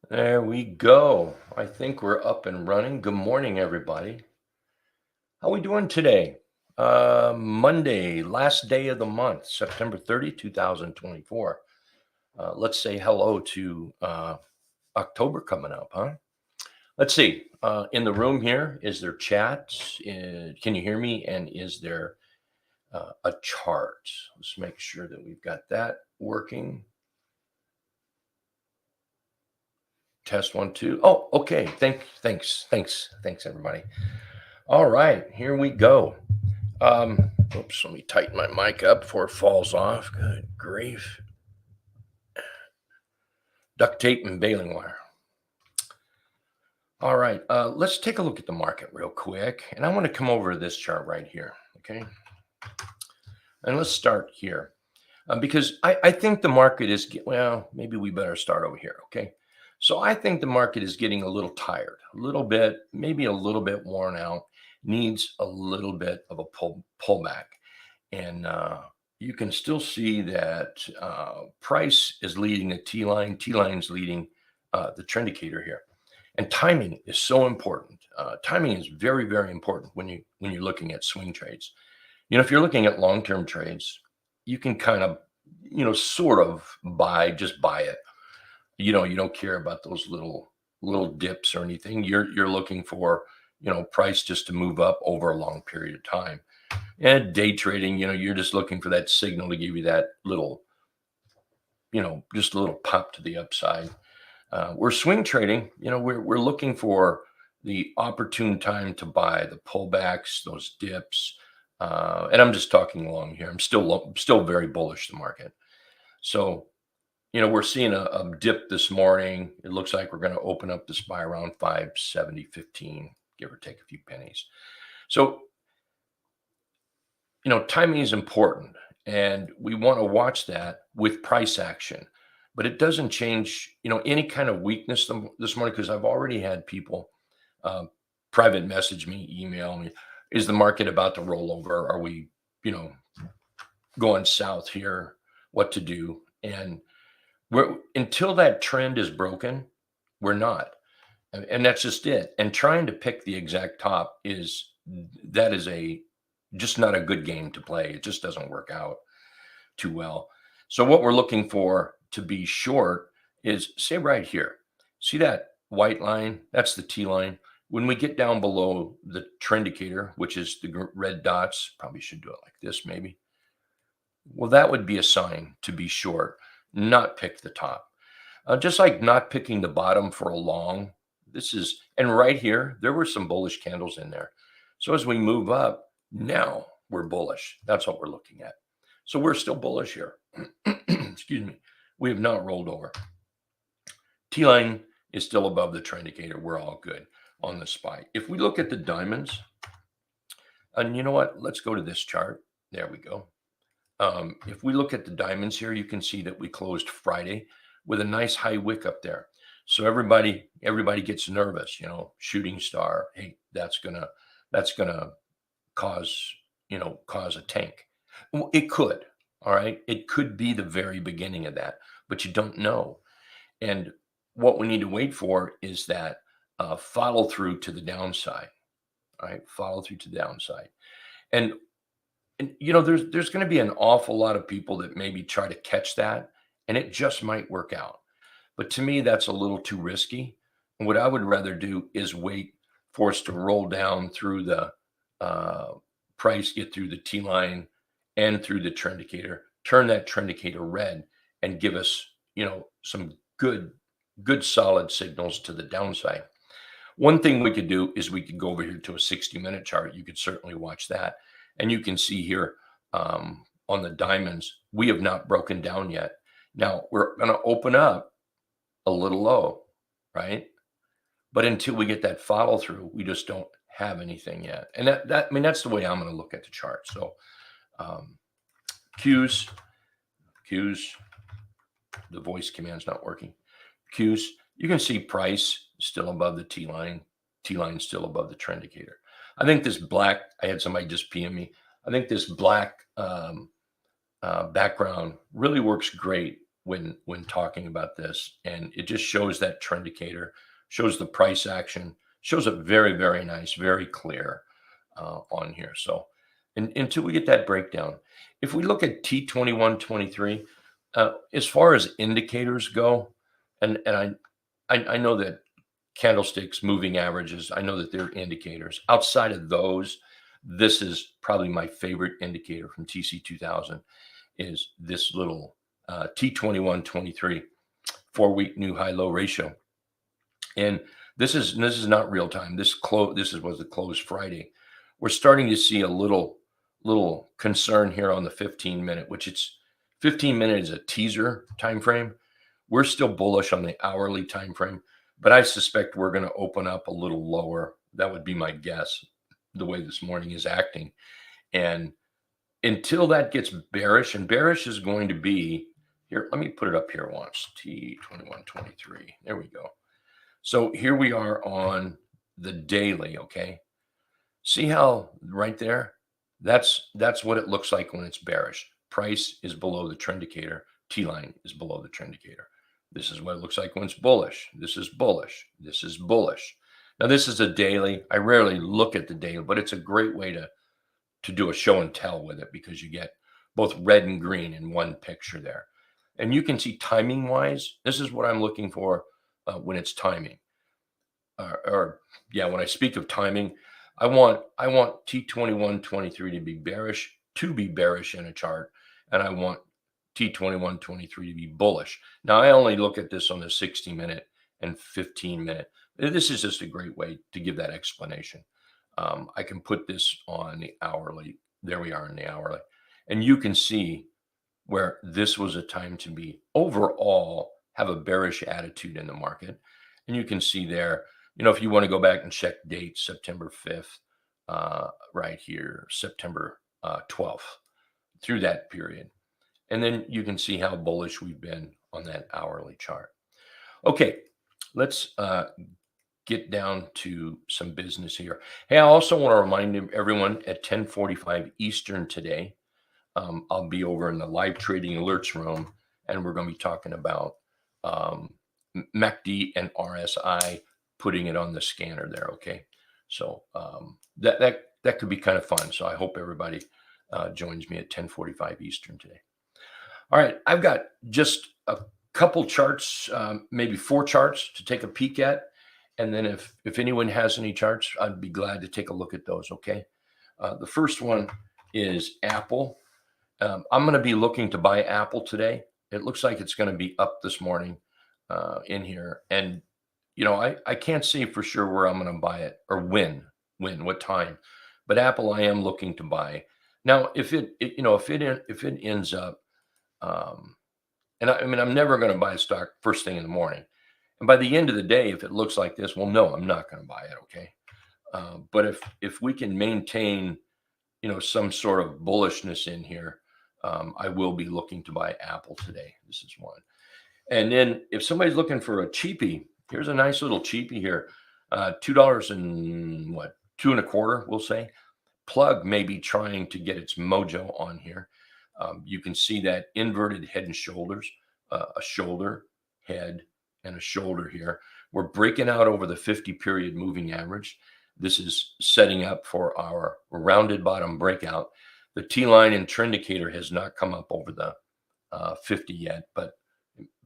There we go. I think we're up and running. Good morning, everybody. How we doing today? Monday, last day of the month, September 30, 2024. Let's say hello to October coming up, huh? Let's see. In the room here, is there chat? Can you hear me? And is there a chart? Let's make sure that we've got that working. Test one, two. Oh, okay. Thanks, everybody. All right, here we go. Oops, let me tighten my mic up before it falls off. Good grief. Duct tape and baling wire. All right, let's take a look at the market real quick. And I want to come over to this chart right here. Okay. And let's start here because I think the market is, well, maybe we better start over here. Okay. So I think the market is getting a little tired, a little bit, maybe a little bit worn out, needs a little bit of a pullback. And you can still see that price is leading the T line. T line is leading the trend indicator here. And timing is so important. Timing is very, very important when you're looking at swing trades. If you're looking at long term trades, you can kind of sort of just buy it. You don't care about those little dips or anything. You're looking for price just to move up over a long period of time. And day trading, you're just looking for that signal to give you that little, just a little pop to the upside. We're swing trading, we're looking for the opportune time to buy the pullbacks, those dips. And I'm just talking along here. I'm still very bullish the market. So, we're seeing a dip this morning. It looks like we're going to open up this buy around 570.15, give or take a few pennies. So timing is important and we want to watch that with price action, but it doesn't change, any kind of weakness this morning because I've already had people uh, private message me, email me, is the market about to roll over? Are we, you know, going south here? What to do? And we're until that trend is broken, we're not. And that's just it. And trying to pick the exact top is a just not a good game to play. It just doesn't work out too well. So what we're looking for to be short is say right here. See that white line? That's the T line. When we get down below the trend indicator, which is the red dots, probably should do it like this maybe. Well, that would be a sign to be short, not pick the top. Just like not picking the bottom for a long. And right here, there were some bullish candles in there. So as we move up, now we're bullish. That's what we're looking at. So we're still bullish here. Excuse me. We have not rolled over. T line is still above the trend indicator. We're all good on the SPY. If we look at the diamonds, and you know what? Let's go to this chart. There we go. If we look at the diamonds here, you can see that we closed Friday with a nice high wick up there. So everybody gets nervous, shooting star. Hey, that's gonna cause cause a tank. Well, it could. All right, it could be the very beginning of that, but you don't know. And what we need to wait for is that follow through to the downside. All right, follow through to the downside. And there's going to be an awful lot of people that maybe try to catch that, and it just might work out. But to me, that's a little too risky. And what I would rather do is wait for us to roll down through the uh, price, get through the T line and through the trend indicator, turn that trend indicator red, and give us, some good solid signals to the downside. One thing we could do is we could go over here to a 60-minute chart. You could certainly watch that. And you can see here on the diamonds, we have not broken down yet. Now we're going to open up a little low, right? But until we get that follow through, we just don't have anything yet. And that's the way I'm going to look at the chart. So Qs, the voice command's not working. Qs, you can see price still above the T line still above the trend indicator. I think this black, I had somebody just PM me. I think this black background really works great when talking about this, and it just shows that trend indicator, shows the price action, shows it very, very nice, very clear on here. So until we get that breakdown, if we look at T2123, as far as indicators go, and I know that candlesticks, moving averages, I know that they're indicators. Outside of those, this is probably my favorite indicator from TC2000 is this little T2123 4-week new high-low ratio. And this is not real time. This was the close Friday. We're starting to see a little concern here on the 15-minute, which it's 15-minute is a teaser time frame. We're still bullish on the hourly time frame, but I suspect we're going to open up a little lower. That would be my guess, the way this morning is acting. And until that gets bearish, and bearish is going to be here. Let me put it up here once. T2123. There we go. So here we are on the daily. Okay. See how right there? That's what it looks like when it's bearish. Price is below the trend indicator. T line is below the trend indicator. This is what it looks like when it's bullish. This is bullish. This is bullish. Now this is a daily. I rarely look at the daily, but it's a great way to do a show and tell with it because you get both red and green in one picture there. And you can see timing wise, this is what I'm looking for when it's timing. When I speak of timing, I want T2123 to be bearish in a chart, and I want T2123 to be bullish. Now I only look at this on the 60-minute and 15-minute. This is just a great way to give that explanation. I can put this on the hourly. There we are in the hourly. And you can see where this was a time to be overall have a bearish attitude in the market. And you can see there, if you want to go back and check dates, September 5th, right here, September 12th, through that period. And then you can see how bullish we've been on that hourly chart. Okay, let's get down to some business here. Hey, I also want to remind everyone at 10:45 Eastern today, I'll be over in the live trading alerts room, and we're going to be talking about MACD and RSI, putting it on the scanner there. Okay, so that could be kind of fun. So I hope everybody joins me at 10:45 Eastern today. All right, I've got just a couple charts, maybe 4 charts to take a peek at. And then if anyone has any charts, I'd be glad to take a look at those, okay? The first one is Apple. I'm going to be looking to buy Apple today. It looks like it's going to be up this morning in here. And, I can't say for sure where I'm going to buy it or when, what time. But Apple, I am looking to buy. Now, if it ends up, and I'm never going to buy a stock first thing in the morning. And by the end of the day, if it looks like this, well, no, I'm not going to buy it. Okay. But if we can maintain, some sort of bullishness in here, I will be looking to buy Apple today. This is one. And then if somebody's looking for a cheapie, here's a nice little cheapie here. $2 and what? 2.25, we'll say. Plug may be trying to get its mojo on here. You can see that inverted head and shoulders, a shoulder, head, and a shoulder here. We're breaking out over the 50-period moving average. This is setting up for our rounded bottom breakout. The T-line and trend indicator has not come up over the 50 yet, but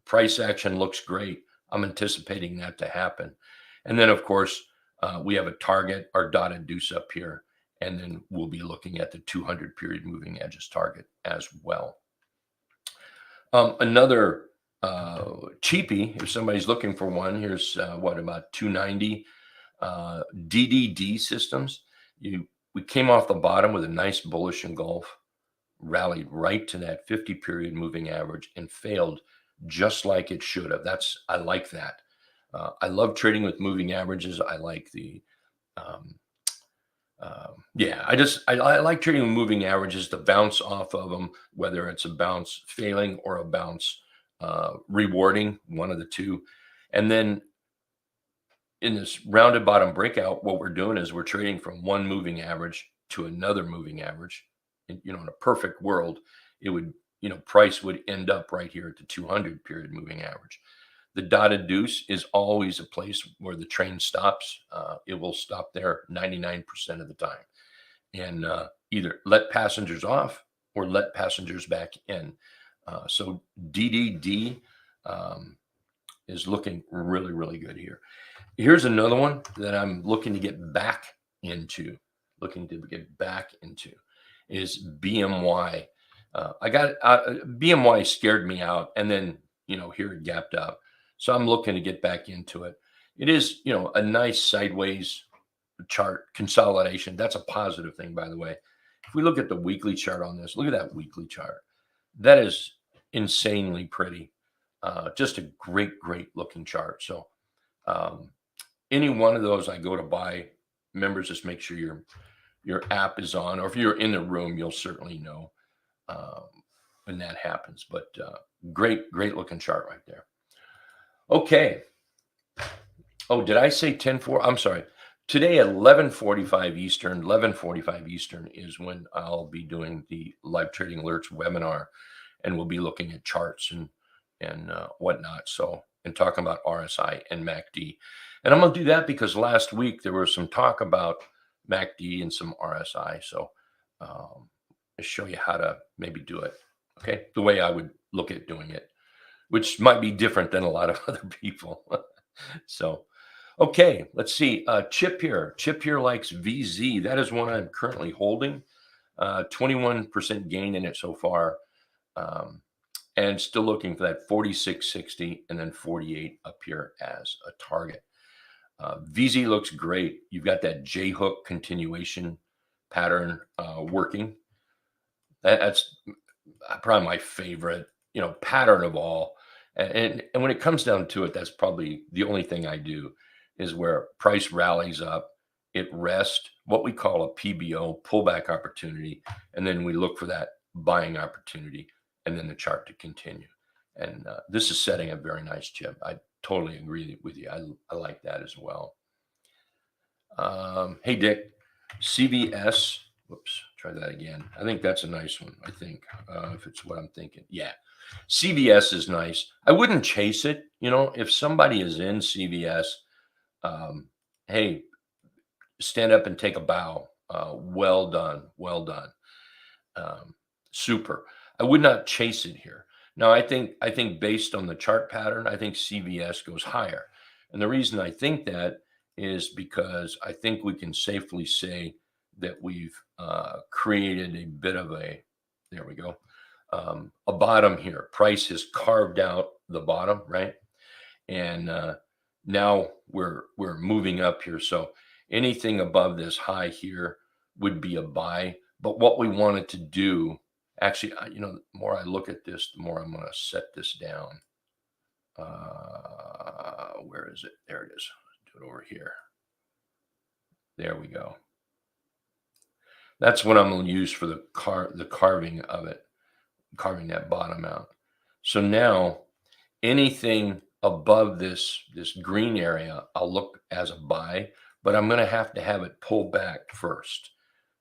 price action looks great. I'm anticipating that to happen. And then, of course, we have a target, our dotted deuce up here, and then we'll be looking at the 200-period moving edges target as well. Another cheapie, if somebody's looking for one, here's about 290 DDD systems. We came off the bottom with a nice bullish engulf, rallied right to that 50-period moving average and failed just like it should have. I like that. I love trading with moving averages. I like the I like trading with moving averages to bounce off of them, whether it's a bounce failing or a bounce rewarding, one of the two. And then in this rounded bottom breakout, what we're doing is we're trading from one moving average to another moving average. And, in a perfect world, it would price would end up right here at the 200 period moving average. The dotted deuce is always a place where the train stops. It will stop there 99% of the time, and either let passengers off or let passengers back in. So DDD is looking really, really good here. Here's another one that I'm looking to get back into. Is BMY. I got BMY scared me out, and then here it gapped up. So I'm looking to get back into it. It is a nice sideways chart consolidation. That's a positive thing, by the way. If we look at the weekly chart on this, look at that weekly chart. That is insanely pretty. Just a great looking chart. So any one of those I go to buy, members, just make sure your app is on, or if you're in the room, you'll certainly know when that happens. But great looking chart right there. Okay. Oh, did I say 10-4? I'm sorry. Today at 11:45 Eastern is when I'll be doing the Live Trading Alerts webinar, and we'll be looking at charts and whatnot. So, and talking about RSI and MACD. And I'm going to do that because last week there was some talk about MACD and some RSI. So I'll show you how to maybe do it. Okay. The way I would look at doing it, which might be different than a lot of other people. So, okay, let's see. Chip here likes VZ. That is one I'm currently holding. 21% gain in it so far. And still looking for that 46.60 and then 48 up here as a target. VZ looks great. You've got that J hook continuation pattern working. That's probably my favorite, pattern of all. And when it comes down to it, that's probably the only thing I do is where price rallies up, it rests, what we call a PBO, pullback opportunity, and then we look for that buying opportunity, and then the chart to continue. And this is setting a very nice chip. I totally agree with you. I like that as well. Hey, Dick, CVS. Whoops, try that again. I think that's a nice one. I think if it's what I'm thinking. Yeah, CVS is nice. I wouldn't chase it. If somebody is in CVS, hey, stand up and take a bow. Well done. Super. I would not chase it here. Now, I think based on the chart pattern, I think CVS goes higher. And the reason I think that is because I think we can safely say that we've created a bit of a bottom here. Price has carved out the bottom, right? And now we're moving up here. So anything above this high here would be a buy. But what we wanted to do, actually, the more I look at this, the more I'm going to set this down. Where is it? There it is. Let's do it over here. There we go. That's what I'm going to use for the carving of it, carving that bottom out. So now anything above this green area, I'll look as a buy, but I'm going to have it pull back first.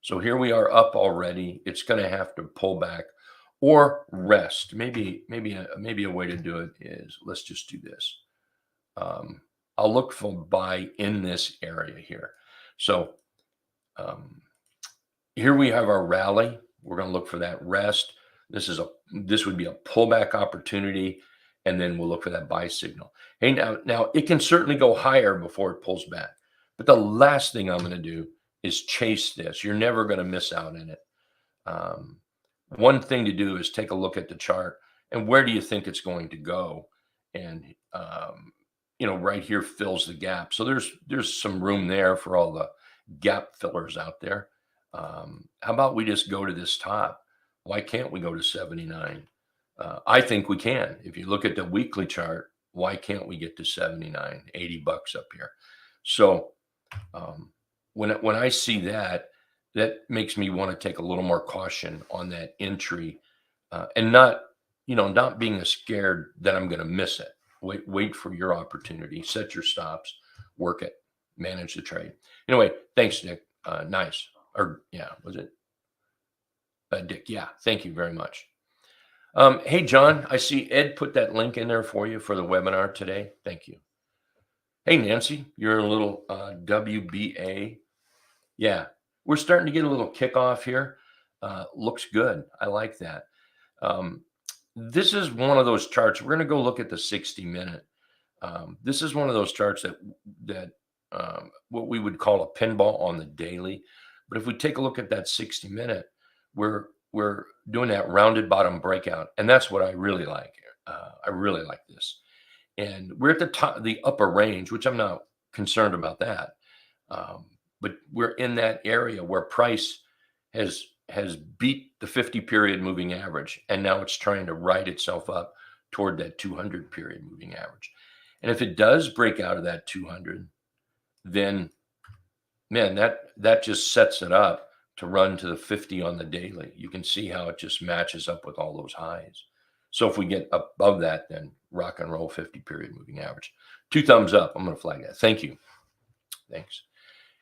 So here we are up already. It's going to have to pull back or rest. Maybe a way to do it is, let's just do this. I'll look for buy in this area here. So here we have our rally. We're going to look for that rest. This would be a pullback opportunity, and then we'll look for that buy signal. Hey, now it can certainly go higher before it pulls back, but the last thing I'm going to do is chase this. You're never going to miss out in it. One thing to do is take a look at the chart and where do you think it's going to go, and right here fills the gap. So there's some room there for all the gap fillers out there. How about we just go to this top? Why can't we go to 79? I think we can. If you look at the weekly chart, why can't we get to 79, $80 up here? So when I see that makes me want to take a little more caution on that entry, and not being scared that I'm going to miss it. Wait for your opportunity, set your stops, work it, manage the trade. Anyway, thanks, Nick. Nice. Or yeah, was it Dick? Yeah, thank you very much. Hey, John, I see Ed put that link in there for you for the webinar today. Thank you. Hey, Nancy, you're a little WBA. Yeah, we're starting to get a little kickoff here. Looks good. I like that. Um, this is one of those charts. We're going to go look at the 60-minute. This is one of those charts that what we would call a pinball on the daily. But if we take a look at that 60-minute, we're doing that rounded bottom breakout, and that's what I really like. I really like this, and we're at the top, the upper range, which I'm not concerned about that. Um, but we're in that area where price has beat the 50 period moving average, and now it's trying to right itself up toward that 200 period moving average. And if it does break out of that 200, then man, that just sets it up to run to the 50 on the daily. You can see how it just matches up with all those highs. So if we get above that, then rock and roll 50 period moving average. 2 thumbs up. I'm going to flag that. Thank you. Thanks.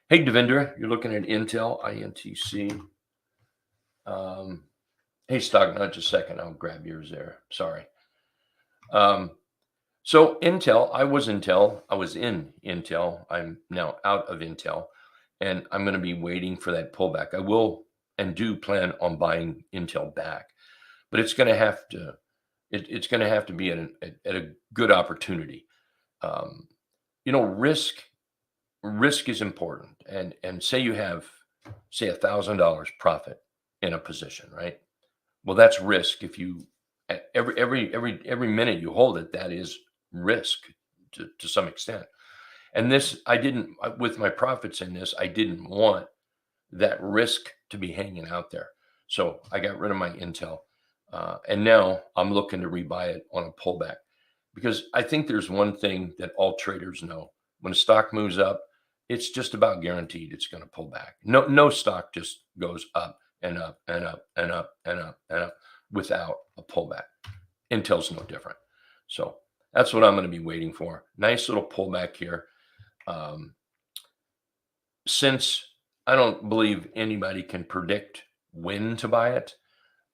Hey, Devendra, you're looking at Intel, INTC. Hey, Stocknut, just a second. I'll grab yours there. Sorry. So Intel, I was in Intel. I'm now out of Intel, and I'm going to be waiting for that pullback. I will and do plan on buying Intel back, but it's going to have to it's going to have to be at a good opportunity. Risk is important, and say you have $1,000 profit in a position, right? Well, that's risk. If you every minute you hold it, that is risk to some extent. And this, I didn't with my profits in this, I didn't want that risk to be hanging out there. So I got rid of my Intel, and now I'm looking to rebuy it on a pullback, because I think there's one thing that all traders know: when a stock moves up, it's just about guaranteed it's going to pull back. No stock just goes up and up and up and up and up and up without a pullback. Intel's no different. So that's what I'm going to be waiting for. Nice little pullback here. Since I don't believe anybody can predict when to buy it,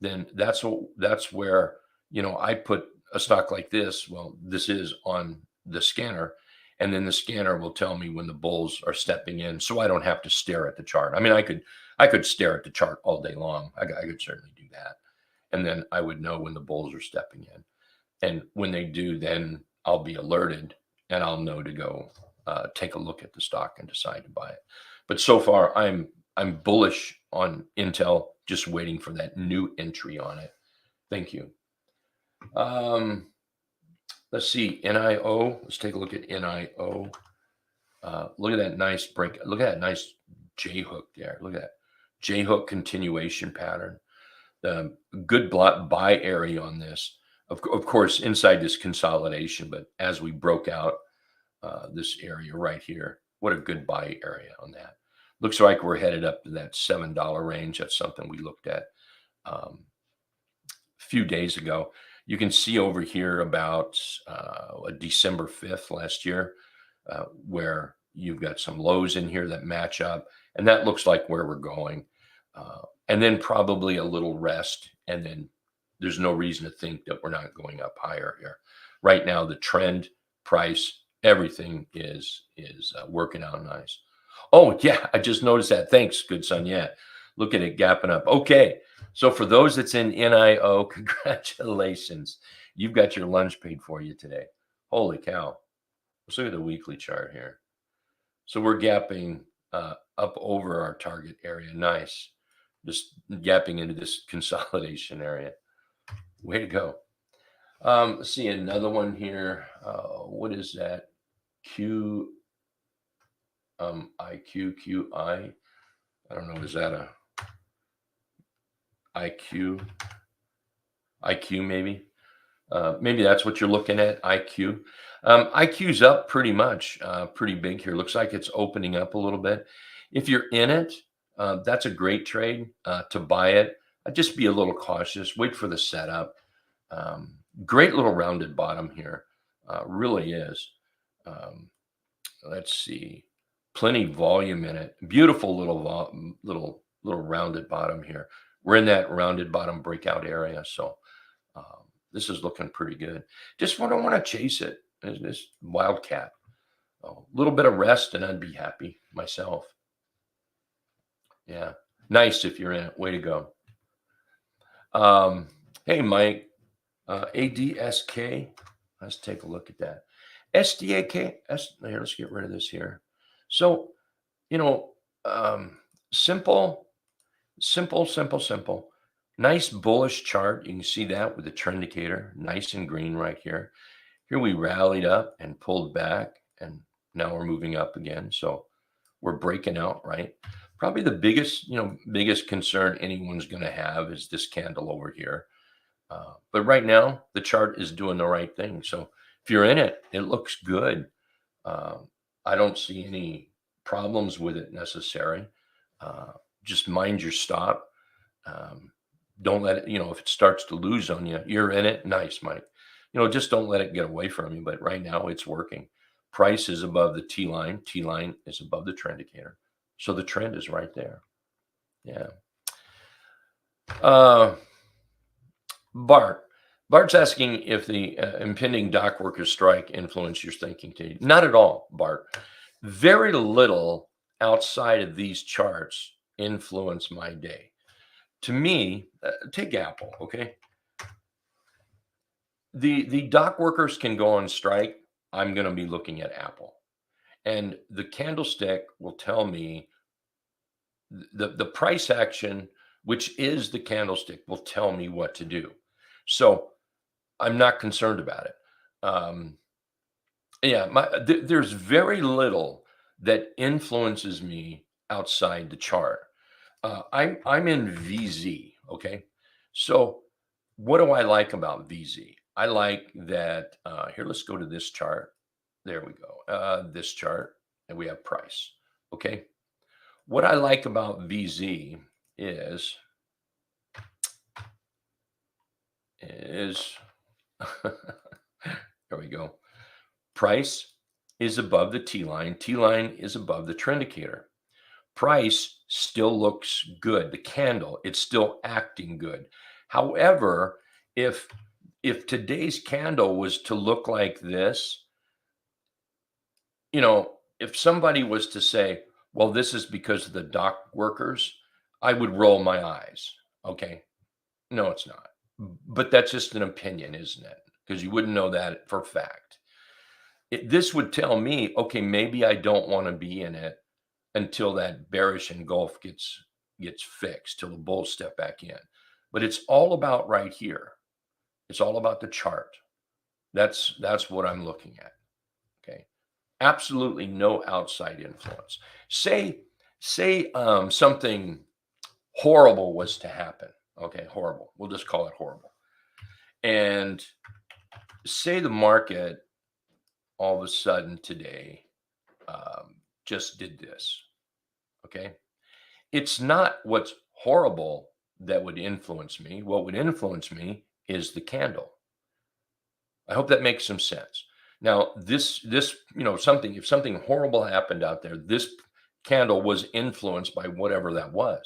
then that's where, I put a stock like this. Well, this is on the scanner, and then the scanner will tell me when the bulls are stepping in, so I don't have to stare at the chart. I mean, I could stare at the chart all day long. I could certainly do that, and then I would know when the bulls are stepping in, and when they do, then I'll be alerted, and I'll know to go take a look at the stock and decide to buy it. But so far, I'm bullish on Intel, just waiting for that new entry on it. Thank you. Let's see, NIO. Let's take a look at NIO. Look at that nice break. Look at that nice J hook there. Look at that J hook continuation pattern. The good buy area on this. Of course, inside this consolidation, but as we broke out this area right here, what a good buy area on that. Looks like we're headed up to that $7 range. That's something we looked at a few days ago. You can see over here about December 5th last year, where you've got some lows in here that match up, and that looks like where we're going. And then probably a little rest, and then there's no reason to think that we're not going up higher here. Right now, the trend, price, everything is working out nice. Oh, yeah, I just noticed that. Thanks, good son. Yeah, look at it gapping up. Okay, so for those that's in NIO, congratulations. You've got your lunch paid for you today. Holy cow. Let's look at the weekly chart here. So we're gapping up over our target area. Nice. Just gapping into this consolidation area. Way to go. Let's see another one here. What is that? IQQI. I don't know. Is that a IQ maybe? Maybe that's what you're looking at, IQ. IQ's up pretty much, pretty big here. Looks like it's opening up a little bit. If you're in it, that's a great trade to buy it. I'd just be a little cautious. Wait for the setup. Great little rounded bottom here. Really is. Let's see. Plenty volume in it. Beautiful little rounded bottom here. We're in that rounded bottom breakout area. So This is looking pretty good. Just don't want to chase it. This wildcat. A little bit of rest and I'd be happy myself. Yeah. Nice if you're in it. Way to go. Hey, Mike. ADSK. Let's take a look at that. SDAK. Here, let's get rid of this here. So, you know, simple. Nice bullish chart. You can see that with the trend indicator, nice and green right here. Here we rallied up and pulled back, and now we're moving up again. So we're breaking out, right? Probably the biggest concern anyone's going to have is this candle over here. But right now, the chart is doing the right thing. So if you're in it, it looks good. I don't see any problems with it necessary. Just mind your stop. Don't let it, if it starts to lose on you, you're in it. Nice, Mike. Just don't let it get away from you. But right now it's working. Price is above the T line. T line is above the trend indicator. So the trend is right there. Yeah. Bart's asking if the impending dock workers strike influenced your thinking today. Not at all, Bart. Very little outside of these charts influence my day. To me, take Apple, okay? The dock workers can go on strike. I'm going to be looking at Apple. And the candlestick will tell me the price action, which is the candlestick, will tell me what to do. So I'm not concerned about it. There's very little that influences me outside the chart. I'm in VZ, okay? So what do I like about VZ? I like that, here, let's go to this chart. There we go. This chart, and we have price, okay? What I like about VZ is there we go. Price is above the T line. T line is above the trend indicator. Price still looks good. The candle, it's still acting good. However, if today's candle was to look like this, if somebody was to say, well, this is because of the dock workers, I would roll my eyes. Okay. No, it's not. But that's just an opinion, isn't it? Because you wouldn't know that for fact. This would tell me, okay, maybe I don't want to be in it until that bearish engulf gets fixed, till the bulls step back in. But it's all about right here. It's all about the chart. That's what I'm looking at. Okay. Absolutely no outside influence. Say something horrible was to happen. Okay, horrible. We'll just call it horrible. And say the market all of a sudden today just did this. Okay. It's not what's horrible that would influence me. What would influence me is the candle. I hope that makes some sense. Now, this if something horrible happened out there, this candle was influenced by whatever that was.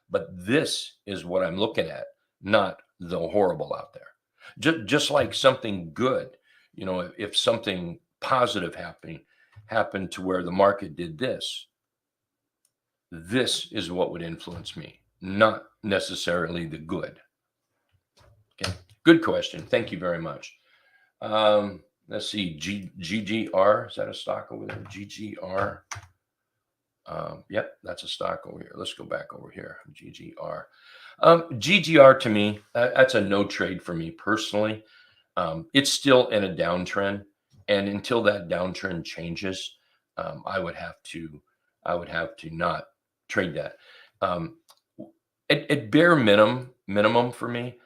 But this is what I'm looking at, not the horrible out there. Just like something good, if something positive happened to where the market did this is what would influence me, not necessarily the good. Okay, good question. Thank you very much. Let's see, GGR, is that a stock over there? GGR. Yep, that's a stock over here. Let's go back over here. GGR. GGR to me, that's a no trade for me personally. It's still in a downtrend, and until that downtrend changes, I would have to not trade that. At bare minimum for me,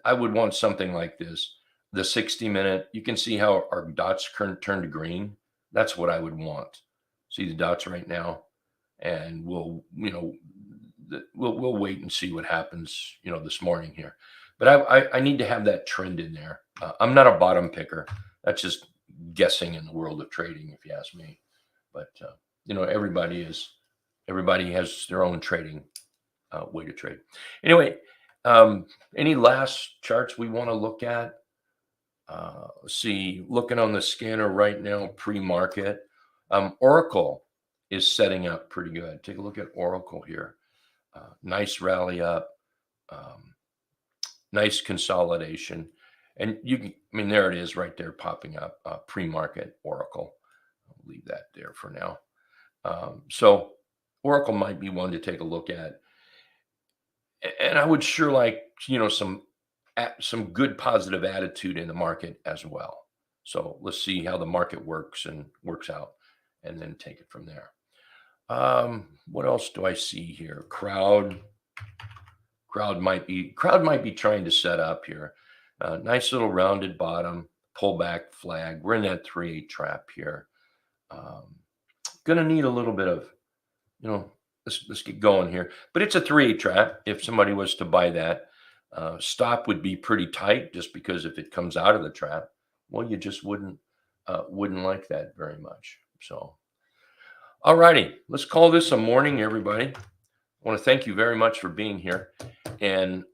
I would want something like this. The 60-minute, you can see how our dots turn to green. That's what I would want. See the dots right now, and we'll wait and see what happens, this morning here. But I need to have that trend in there. I'm not a bottom picker. That's just guessing in the world of trading, if you ask me. But everybody has their own trading way to trade. Anyway, Any last charts we want to look at? Let's see, looking on the scanner right now, pre-market. Oracle is setting up pretty good. Take a look at Oracle here. Nice rally up, um, nice consolidation. And you can, I mean, there it is right there popping up, pre-market Oracle. I'll leave that there for now. So Oracle might be one to take a look at. And I would sure like, some good positive attitude in the market as well. So let's see how the market works and works out and then take it from there. What else do I see here? Crowd might be trying to set up here. Nice little rounded bottom, pullback flag. We're in that 3-8 trap here. Gonna need a little bit of, let's get going here. But it's a 3-8 trap. If somebody was to buy that, stop would be pretty tight, just because if it comes out of the trap, well, you just wouldn't like that very much. So, all righty, let's call this a morning, everybody. I want to thank you very much for being here. And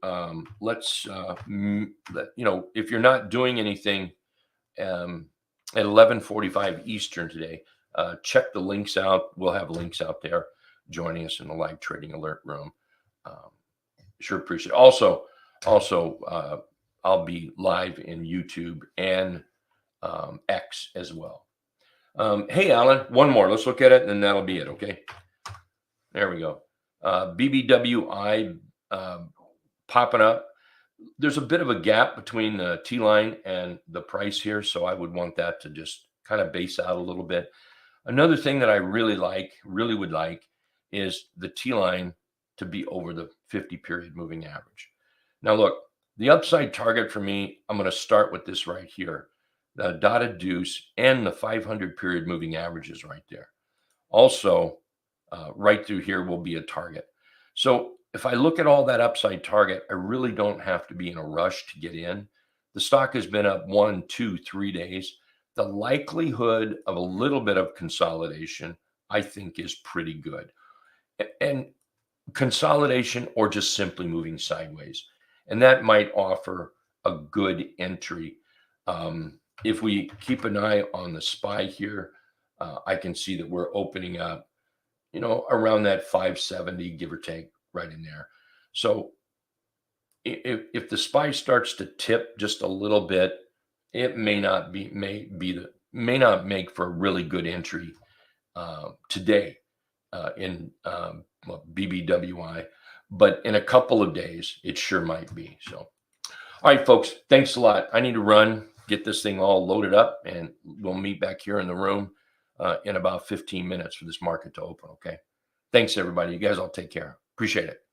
let's, if you're not doing anything at 11:45 Eastern today, check the links out. We'll have links out there joining us in the live trading alert room. Sure appreciate it. Also, I'll be live in YouTube and X as well. Hey, Alan, one more. Let's look at it, and then that'll be it. Okay. There we go. BBWI popping up. There's a bit of a gap between the T line and the price here, so I would want that to just kind of base out a little bit. Another thing that I really would like, is the T line to be over the 50-period moving average. Now, look, the upside target for me, I'm going to start with this right here. The dotted deuce and the 500-period moving average is right there. Also, right through here will be a target. So if I look at all that upside target, I really don't have to be in a rush to get in. The stock has been up 1, 2, 3 days. The likelihood of a little bit of consolidation, I think, is pretty good. And consolidation or just simply moving sideways. And that might offer a good entry. If we keep an eye on the SPY here, I can see that we're opening up, around that 570, give or take, right in there. So if the SPY starts to tip just a little bit, it may not make for a really good entry today in BBWI, but in a couple of days, it sure might be. So, all right, folks, thanks a lot. I need to run, get this thing all loaded up, and we'll meet back here in the room in about 15 minutes for this market to open. Okay. Thanks, everybody. You guys all take care. Appreciate it.